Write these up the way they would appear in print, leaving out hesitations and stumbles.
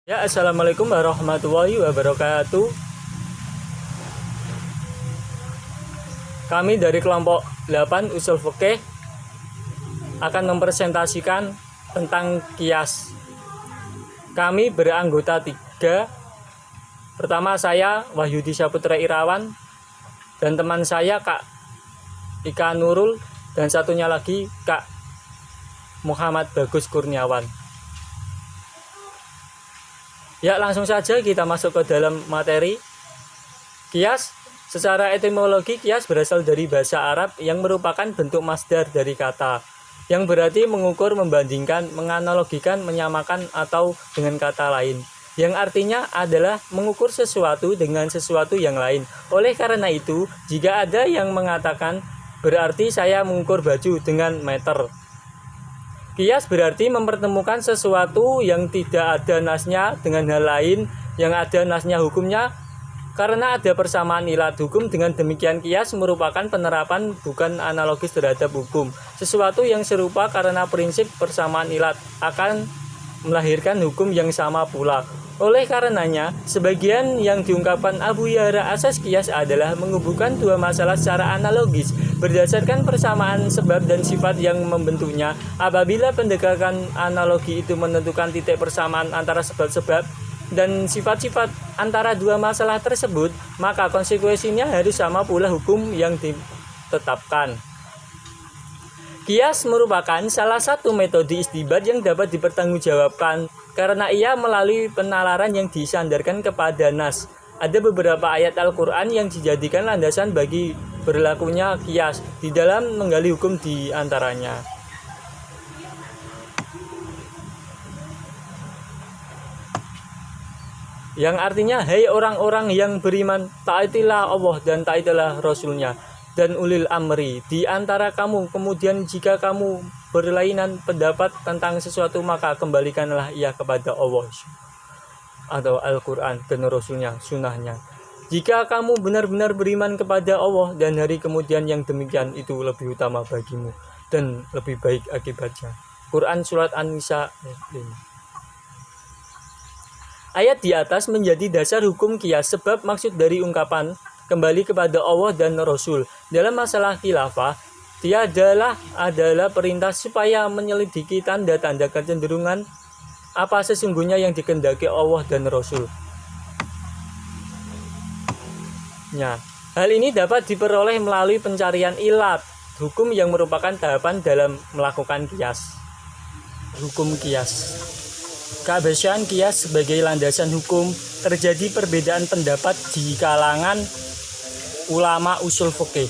Ya, assalamualaikum warahmatullahi wabarakatuh. Kami dari kelompok 8 Usul Fikih akan mempresentasikan tentang kias. Kami beranggota 3. Pertama saya Wahyudi Saputra Irawan dan teman saya Kak Ika Nurul dan satunya lagi Kak Muhammad Bagus Kurniawan. Ya, langsung saja kita masuk ke dalam materi. Kias, secara etimologi kias berasal dari bahasa Arab yang merupakan bentuk masdar dari kata, yang berarti mengukur, membandingkan, menganalogikan, menyamakan atau dengan kata lain, yang artinya adalah mengukur sesuatu dengan sesuatu yang lain. Oleh karena itu, jika ada yang mengatakan berarti saya mengukur baju dengan meter, kias berarti mempertemukan sesuatu yang tidak ada nasnya dengan hal lain yang ada nasnya hukumnya. Karena ada persamaan ilat hukum, dengan demikian kias merupakan penerapan bukan analogis terhadap hukum. Sesuatu yang serupa karena prinsip persamaan ilat akan melahirkan hukum yang sama pula. Oleh karenanya, sebagian yang diungkapkan Abu Ya'la asas kias adalah menghubungkan dua masalah secara analogis berdasarkan persamaan sebab dan sifat yang membentuknya. Apabila pendekatan analogi itu menentukan titik persamaan antara sebab-sebab dan sifat-sifat antara dua masalah tersebut, maka konsekuensinya harus sama pula hukum yang ditetapkan. Kias merupakan salah satu metode istinbat yang dapat dipertanggungjawabkan karena ia melalui penalaran yang disandarkan kepada nas. Ada beberapa ayat Al-Quran yang dijadikan landasan bagi berlakunya kias di dalam menggali hukum di antaranya. Yang artinya, hai orang-orang yang beriman, taatilah Allah dan taatilah Rasulnya dan ulil amri di antara kamu. Kemudian jika kamu berlainan pendapat tentang sesuatu, maka kembalikanlah ia kepada Allah atau Al-Quran dan Rasulnya, sunnahnya. Jika kamu benar-benar beriman kepada Allah dan hari kemudian, yang demikian itu lebih utama bagimu dan lebih baik akibatnya. Quran Surat An-Nisa 5. Ayat di atas menjadi dasar hukum kias, sebab maksud dari ungkapan kembali kepada Allah dan Rasul dalam masalah khilafah adalah perintah supaya menyelidiki tanda-tanda kecenderungan apa sesungguhnya yang dikehendaki Allah dan Rasul. Hal ini dapat diperoleh melalui pencarian ilat hukum yang merupakan tahapan dalam melakukan kias. Hukum kias. Keabsahan kias sebagai landasan hukum. Terjadi perbedaan pendapat di kalangan ulama usul fikih.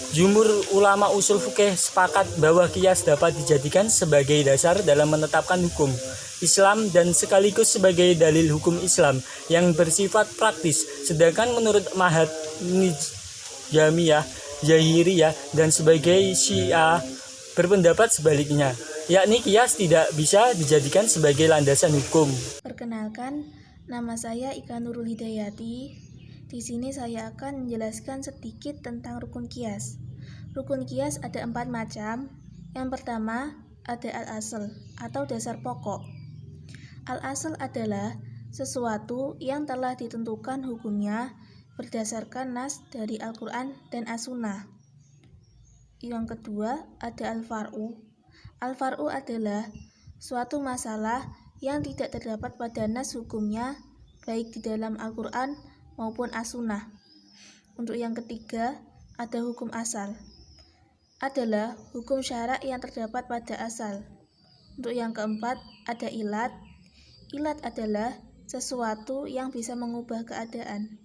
Jumhur ulama usul fikih sepakat bahwa kias dapat dijadikan sebagai dasar dalam menetapkan hukum Islam dan sekaligus sebagai dalil hukum Islam yang bersifat praktis. Sedangkan menurut Madhab Jamiyah, Zahiriyah dan sebagai Syiah berpendapat sebaliknya, yakni kias tidak bisa dijadikan sebagai landasan hukum. Perkenalkan, nama saya Ika Nurul Hidayati. Di sini saya akan menjelaskan sedikit tentang rukun kias. Rukun kias ada 4 macam. Yang pertama ada al-asl atau dasar pokok. Al-asl adalah sesuatu yang telah ditentukan hukumnya berdasarkan nas dari Al-Quran dan As-Sunnah. Yang kedua ada al-far'u. Al-far'u adalah suatu masalah yang tidak terdapat pada nas hukumnya baik di dalam Al-Quran maupun As-Sunnah. Untuk yang ketiga ada hukum asal. Adalah hukum syarak yang terdapat pada asal. Untuk yang keempat ada ilat. Ilat adalah sesuatu yang bisa mengubah keadaan.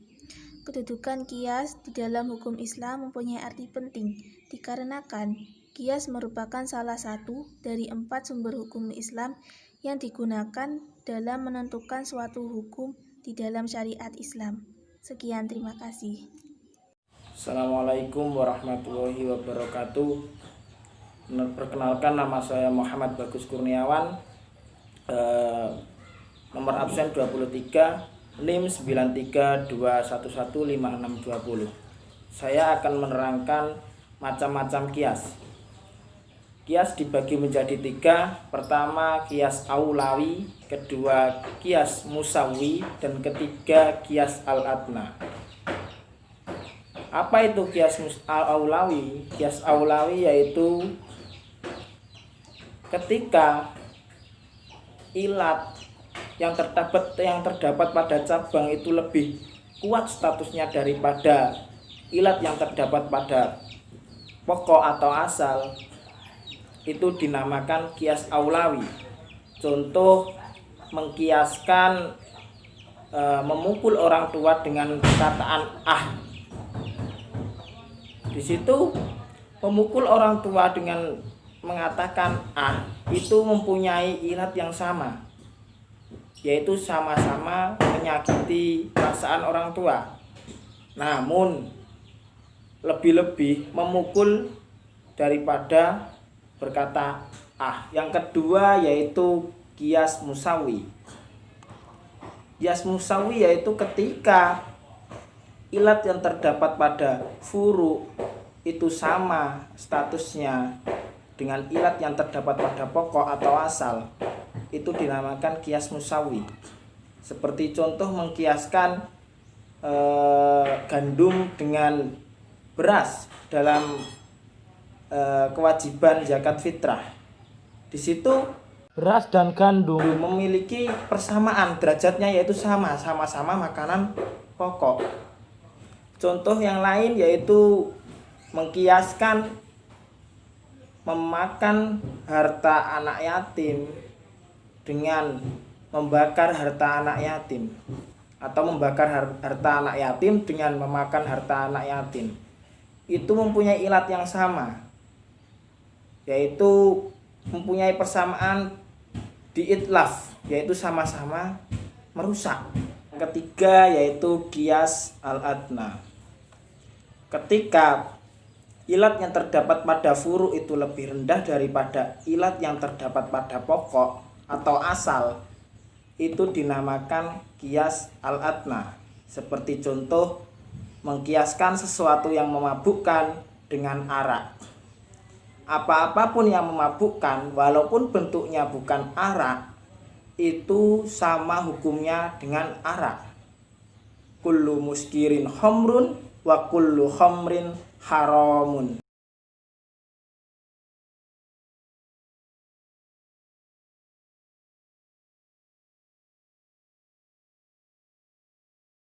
Kedudukan kias di dalam hukum Islam mempunyai arti penting dikarenakan kias merupakan salah satu dari 4 sumber hukum Islam yang digunakan dalam menentukan suatu hukum di dalam syariat Islam. Sekian, terima kasih. Assalamualaikum warahmatullahi wabarakatuh. Perkenalkan, nama saya Muhammad Bagus Kurniawan, nomor absen 23, NIM 93211560. Saya akan menerangkan macam-macam kias. Kias dibagi menjadi 3. Pertama kias aulawi, kedua kias musawi, dan ketiga kias al-adna. Apa itu kias aulawi? Kias aulawi yaitu ketika ilat yang terdapat pada cabang itu lebih kuat statusnya daripada ilat yang terdapat pada pokok atau asal, itu dinamakan kias aulawi. Contoh mengkiaskan memukul orang tua dengan perkataan ah. Di situ memukul orang tua dengan mengatakan ah itu mempunyai ilat yang sama, yaitu sama-sama menyakiti perasaan orang tua. Namun lebih-lebih memukul daripada berkata ah. Yang kedua yaitu kias musawi. Kias musawi yaitu ketika ilat yang terdapat pada furu itu sama statusnya dengan ilat yang terdapat pada pokok atau asal, itu dinamakan kias musawi. Seperti contoh mengkiaskan gandum dengan beras dalam kewajiban zakat fitrah. Di situ beras dan gandum memiliki persamaan derajatnya, yaitu sama-sama makanan pokok. Contoh yang lain yaitu mengkiaskan memakan harta anak yatim dengan membakar harta anak yatim, atau membakar harta anak yatim dengan memakan harta anak yatim. Itu mempunyai ilat yang sama, yaitu mempunyai persamaan di itlaf, yaitu sama-sama merusak. Yang ketiga yaitu kias al-adna. Ketika ilat yang terdapat pada furu itu lebih rendah daripada ilat yang terdapat pada pokok atau asal, itu dinamakan kias al-adna. Seperti contoh mengkiaskan sesuatu yang memabukkan dengan arak. Apa-apapun yang memabukkan walaupun bentuknya bukan arak, itu sama hukumnya dengan arak. Kullu muskirin khamrun wa kullu khamrin haramun.